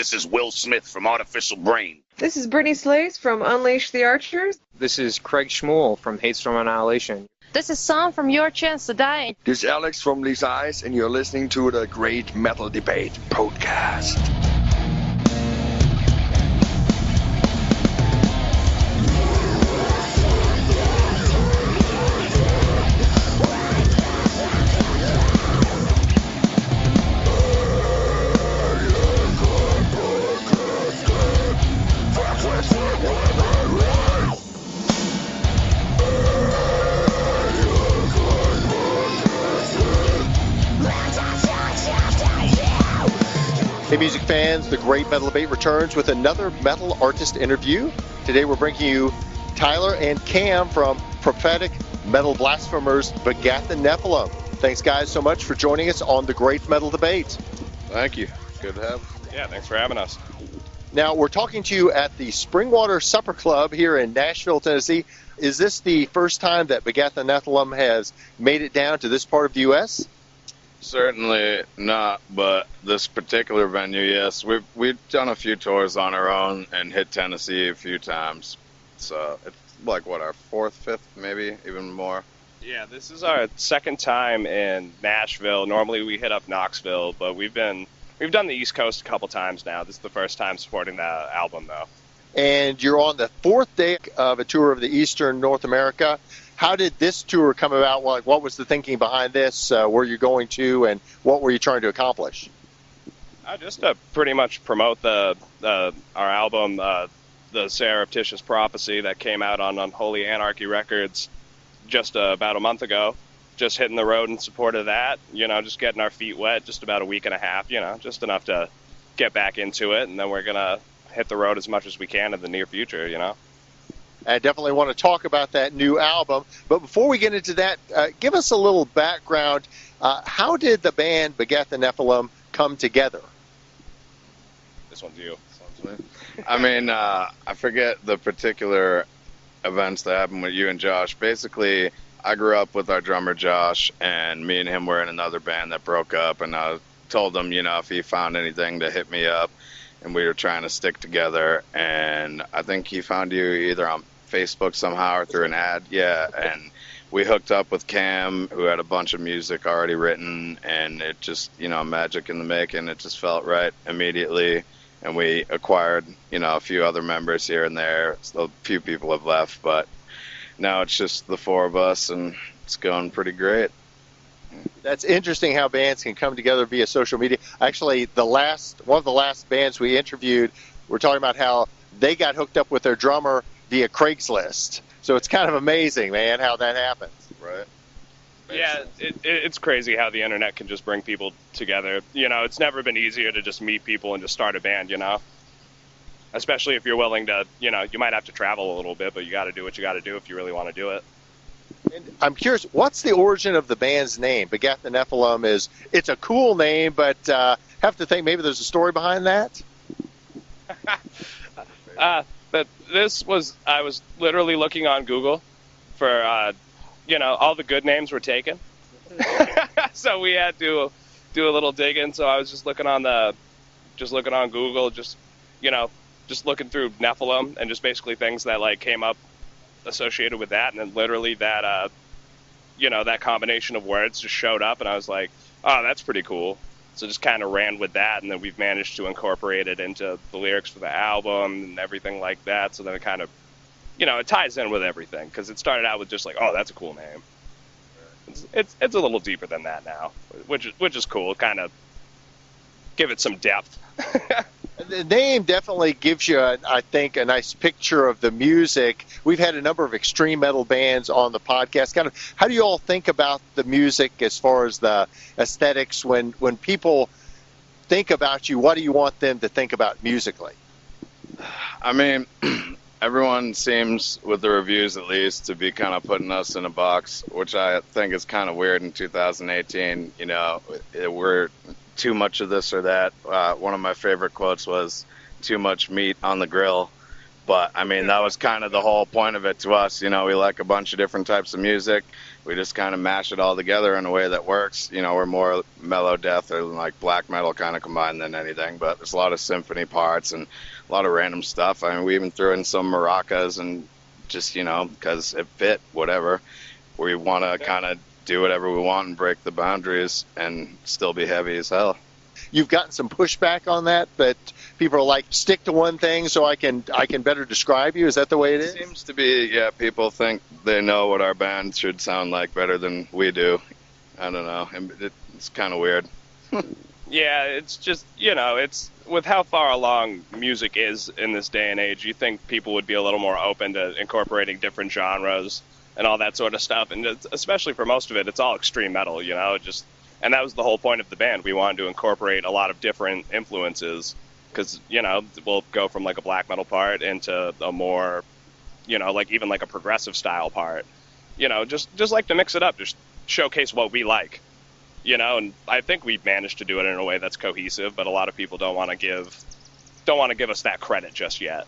This is Will Smith from Artificial Brain. This is Brittany Slays from Unleash the Archers. This is Craig Schmuel from Hatestorm Annihilation. This is Sam from Your Chance to Die. This is Alex from Lisa Eyes, and you're listening to the Great Metal Debate podcast. Hey music fans, the Great Metal Debate returns with another metal artist interview. Today we're bringing you Tyler and Cam from Prophetic Metal Blasphemers Begat The Nephilim. Thanks guys so much for joining us on the Great Metal Debate. Thank you. Good to have you. Yeah, thanks for having us. Now we're talking to you at the Springwater Super Club here in Nashville, Tennessee. Is this the first time that Begat The Nephilim has made it down to this part of the U.S.? Certainly not, but this particular venue, yes. We've done a few tours on our own and hit Tennessee a few times. So it's like, what, our fourth, fifth, maybe even more? Yeah, this is our second time in Nashville. Normally we hit up Knoxville, but we've done the East Coast a couple times now. This is the first time supporting the album, though. And you're on the fourth day of a tour of the Eastern North America. How did this tour come about? Like, what was the thinking behind this? Where you're going to, and what were you trying to accomplish? Just to pretty much promote our album, the Surreptitious Prophecy, that came out on Unholy Anarchy Records just about a month ago. Just hitting the road in support of that, just getting our feet wet, just about a week and a half, just enough to get back into it, and then we're going to hit the road as much as we can in the near future, I definitely want to talk about that new album. But before we get into that, give us a little background. How did the band Begat The Nephilim come together? This one's you. I mean, I forget the particular events that happened with you and Josh. Basically, I grew up with our drummer Josh, and me and him were in another band that broke up, and I told him, if he found anything to hit me up, and we were trying to stick together, and I think he found you either on Facebook somehow or through an ad, and we hooked up with Cam, who had a bunch of music already written, and it just, magic in the making. It just felt right immediately, and we acquired, a few other members here and there. So a few people have left, but now it's just the four of us, and it's going pretty great. That's interesting how bands can come together via social media. Actually, one of the last bands we interviewed, we're talking about how they got hooked up with their drummer via Craigslist. So it's kind of amazing, man, how that happens. Right. Yeah, it's crazy how the internet can just bring people together. It's never been easier to just meet people and just start a band, Especially if you're willing to, you might have to travel a little bit, but you got to do what you got to do if you really want to do it. And I'm curious, what's the origin of the band's name? Begat The Nephilim it's a cool name, but have to think maybe there's a story behind that? But I was literally looking on Google for, all the good names were taken. So we had to do a little digging. So I was just looking on Google, just looking through Nephilim and just basically things that came up associated with that. And then literally that, that combination of words just showed up, and I was like, oh, that's pretty cool. So just kind of ran with that, and then we've managed to incorporate it into the lyrics for the album and everything like that. So then it kind of, it ties in with everything, because it started out with just like, oh, that's a cool name. It's a little deeper than that now, which is cool. Kind of give it some depth. The name definitely gives you, I think, a nice picture of the music. We've had a number of extreme metal bands on the podcast. Kind of, how do you all think about the music as far as the aesthetics? When people think about you, what do you want them to think about musically? I mean, everyone seems, with the reviews at least, to be kind of putting us in a box, which I think is kind of weird in 2018. We're too much of this or that. One of my favorite quotes was, "Too much meat on the grill." But, I mean, that was kind of the whole point of it to us. You know, we like a bunch of different types of music. We just kind of mash it all together in a way that works. You know, we're more mellow death or like black metal kind of combined than anything. But there's a lot of symphony parts and a lot of random stuff. I mean, we even threw in some maracas and just, you know, because it fit, whatever. We want to kind of do whatever we want and break the boundaries and still be heavy as hell. You've gotten some pushback on that, but people are like, stick to one thing so I can better describe you. Is that the way it is? Seems to be, yeah, people think they know what our band should sound like better than we do. I don't know. It's kind of weird. Yeah, it's just, you know, it's with how far along music is in this day and age, you think people would be a little more open to incorporating different genres and all that sort of stuff. And especially for most of it, it's all extreme metal, you know, and that was the whole point of the band. We wanted to incorporate a lot of different influences because, you know, we'll go from like a black metal part into a more, you know, like even like a progressive style part, you know, just like to mix it up, just showcase what we like, you know, and I think we managed to do it in a way that's cohesive, but a lot of people don't want to give us that credit just yet.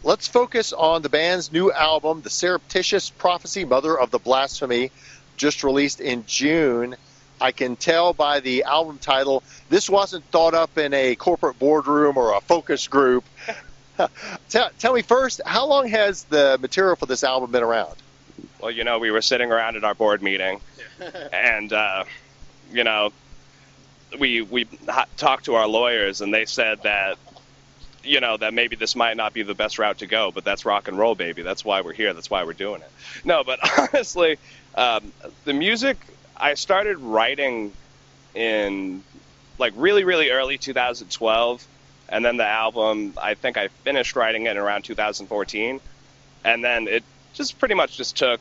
Let's focus on the band's new album, The Surreptitious Prophecy, Mother of the Blasphemy, just released in June. I can tell by the album title, this wasn't thought up in a corporate boardroom or a focus group. Tell me first, how long has the material for this album been around? Well, you know, we were sitting around at our board meeting, and, you know, we talked to our lawyers, and they said that, you know, that maybe this might not be the best route to go, but that's rock and roll, baby. That's why we're here. That's why we're doing it. No, but honestly, the music, I started writing in like really, really early 2012. And then the album, I think I finished writing it in around 2014. And then it just pretty much just took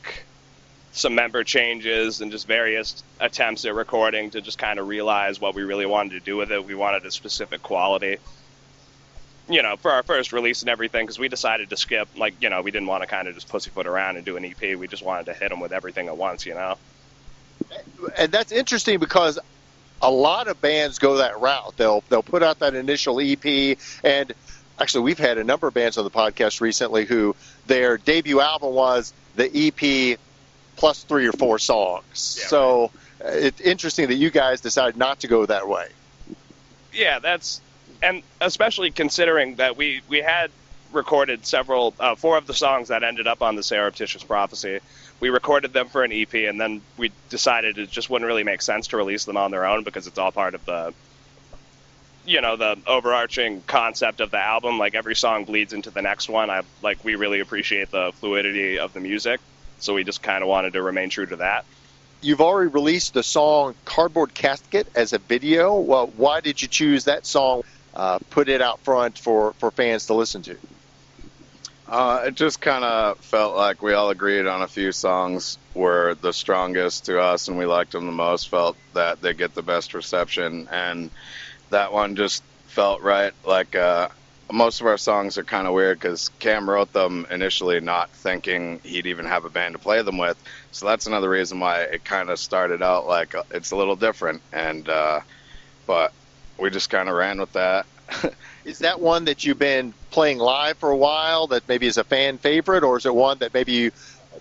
some member changes and just various attempts at recording to just kind of realize what we really wanted to do with it. We wanted a specific quality, you know, for our first release and everything, because we decided to skip, like, you know, we didn't want to kind of just pussyfoot around and do an EP. We just wanted to hit them with everything at once, you know. And that's interesting because a lot of bands go that route. They'll put out that initial EP, and actually we've had a number of bands on the podcast recently who their debut album was the EP plus 3 or 4 songs. Yeah, so right. It's interesting that you guys decided not to go that way. Yeah, and especially considering that we had recorded 4 of the songs that ended up on the Surreptitious Prophecy. We recorded them for an EP, and then we decided it just wouldn't really make sense to release them on their own because it's all part of the, you know, the overarching concept of the album. Like, every song bleeds into the next one. We really appreciate the fluidity of the music, so we just kind of wanted to remain true to that. You've already released the song Cardboard Casket as a video. Well, why did you choose that song, put it out front for fans to listen to? It just kind of felt like we all agreed on a few songs were the strongest to us and we liked them the most, felt that they get the best reception, and that one just felt right. Like, most of our songs are kind of weird because Cam wrote them initially not thinking he'd even have a band to play them with, so that's another reason why it kind of started out like it's a little different, and but we just kind of ran with that. Is that one that you've been playing live for a while that maybe is a fan favorite, or is it one that maybe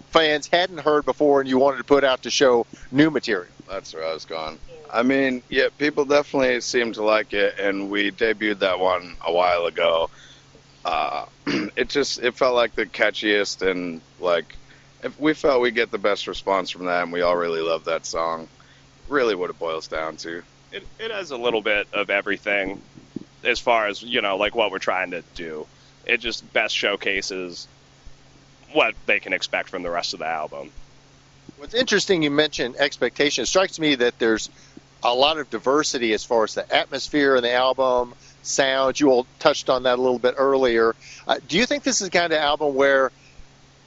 fans hadn't heard before and you wanted to put out to show new material? That's where I was going. I mean, yeah, people definitely seem to like it, and we debuted that one a while ago. It felt like the catchiest, and like if we felt we get the best response from that, and we all really love that song. Really what it boils down to. It has a little bit of everything as far as, you know, like what we're trying to do. It just best showcases what they can expect from the rest of the album. What's interesting, you mentioned expectation. It strikes me that there's a lot of diversity as far as the atmosphere in the album, sound. You all touched on that a little bit earlier. Do you think this is the kind of album where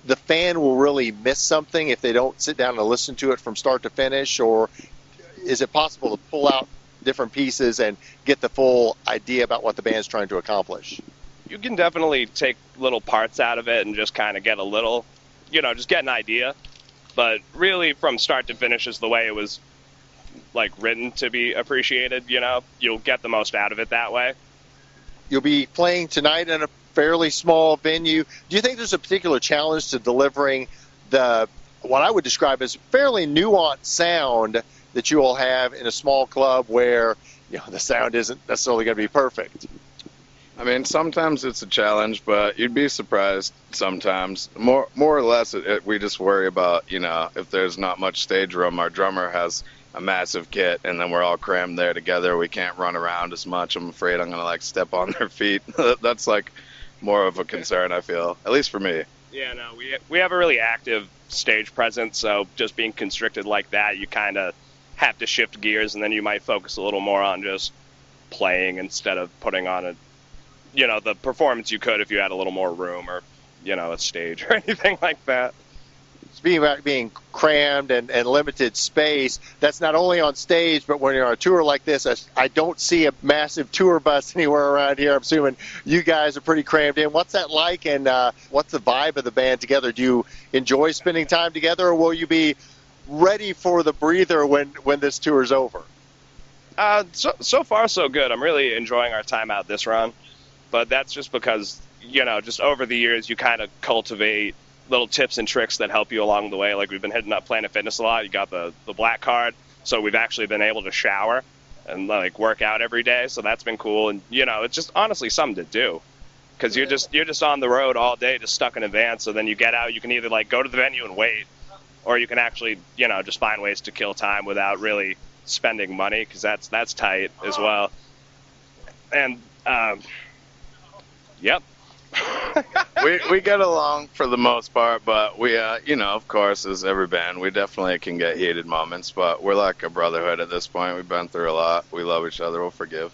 the fan will really miss something if they don't sit down and listen to it from start to finish, or is it possible to pull out different pieces and get the full idea about what the band's trying to accomplish? You can definitely take little parts out of it and just kind of get a little, you know, just get an idea. But really, from start to finish is the way it was, like, written to be appreciated, you know? You'll get the most out of it that way. You'll be playing tonight in a fairly small venue. Do you think there's a particular challenge to delivering what I would describe as fairly nuanced sound that you all have in a small club where the sound isn't necessarily going to be perfect? I mean, sometimes it's a challenge, but you'd be surprised sometimes. More or less, we just worry about, if there's not much stage room. Our drummer has a massive kit, and then we're all crammed there together. We can't run around as much. I'm afraid I'm going to, step on their feet. That's, more of a concern, I feel, at least for me. Yeah, no, we have a really active stage presence, so just being constricted like that, you kind of have to shift gears, and then you might focus a little more on just playing instead of putting on the performance you could if you had a little more room or, a stage or anything like that. Speaking about being crammed and limited space, that's not only on stage, but when you're on a tour like this, I don't see a massive tour bus anywhere around here. I'm assuming you guys are pretty crammed in. What's that like, and what's the vibe of the band together? Do you enjoy spending time together, or will you be ready for the breather when this tour's over? So far, so good. I'm really enjoying our time out this run. But that's just because, just over the years, you kind of cultivate little tips and tricks that help you along the way. Like, we've been hitting up Planet Fitness a lot. You got the black card, so we've actually been able to shower and, work out every day. So that's been cool. And, it's just honestly something to do. Because you're just on the road all day, just stuck in a van. So then you get out, you can either, go to the venue and wait, or you can actually, just find ways to kill time without really spending money, because that's tight as well. And, yep. we get along for the most part, but we, of course, as every band, we definitely can get heated moments, but we're like a brotherhood at this point. We've been through a lot. We love each other. We'll forgive.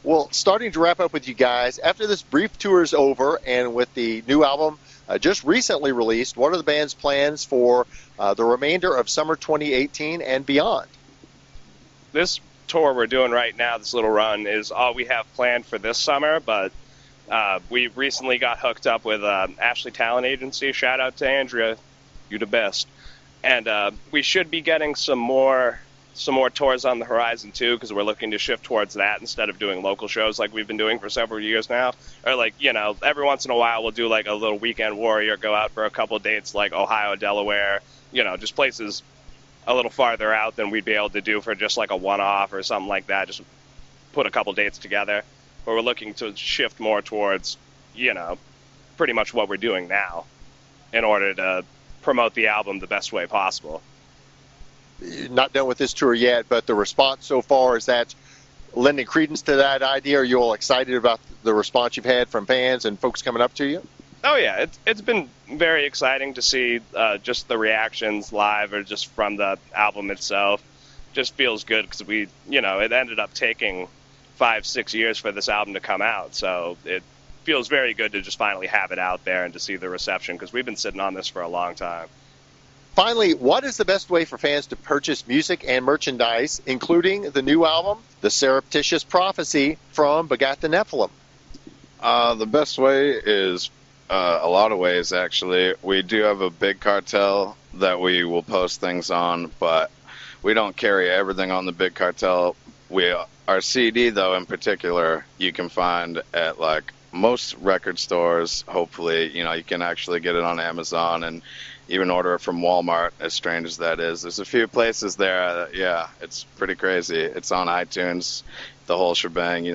Well, starting to wrap up with you guys, after this brief tour is over and with the new album just recently released, what are the band's plans for the remainder of summer 2018 and beyond? This tour we're doing right now, this little run, is all we have planned for this summer, but we recently got hooked up with Ashley Talent Agency. Shout out to Andrea, you the best. And we should be getting some more tours on the horizon too, because we're looking to shift towards that instead of doing local shows like we've been doing for several years now. Or every once in a while we'll do a little weekend warrior, go out for a couple dates like Ohio, Delaware, just places a little farther out than we'd be able to do for just a one-off or something like that. Just put a couple dates together. But we're looking to shift more towards, pretty much what we're doing now in order to promote the album the best way possible. Not done with this tour yet, but the response so far, is that lending credence to that idea? Are you all excited about the response you've had from fans and folks coming up to you? Oh, yeah. It's been very exciting to see just the reactions live or just from the album itself. Just feels good because it ended up taking 5-6 years for this album to come out, so it feels very good to just finally have it out there and to see the reception, because we've been sitting on this for a long time. Finally, what is the best way for fans to purchase music and merchandise, including the new album, The Surreptitious Prophecy, from Begat The Nephilim? The best way is a lot of ways, actually. We do have a big cartel that we will post things on, but we don't carry everything on the big cartel. Our CD, though, in particular, you can find at most record stores. Hopefully, you can actually get it on Amazon and even order it from Walmart, as strange as that is. There's a few places there. Yeah, it's pretty crazy. It's on iTunes, the whole shebang,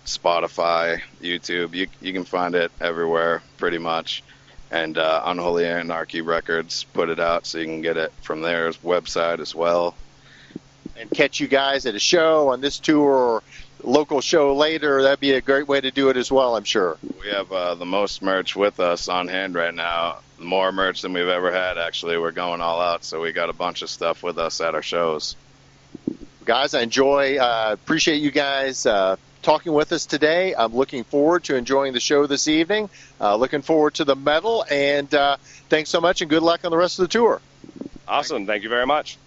Spotify, YouTube. You can find it everywhere, pretty much. And Unholy Anarchy Records put it out, so you can get it from their website as well. And catch you guys at a show on this tour or local show later, that'd be a great way to do it as well, I'm sure. We have the most merch with us on hand right now. More merch than we've ever had, actually. We're going all out, so we got a bunch of stuff with us at our shows. Guys, I appreciate you guys talking with us today. I'm looking forward to enjoying the show this evening. Looking forward to the medal, and thanks so much, and good luck on the rest of the tour. Awesome. Thank you very much.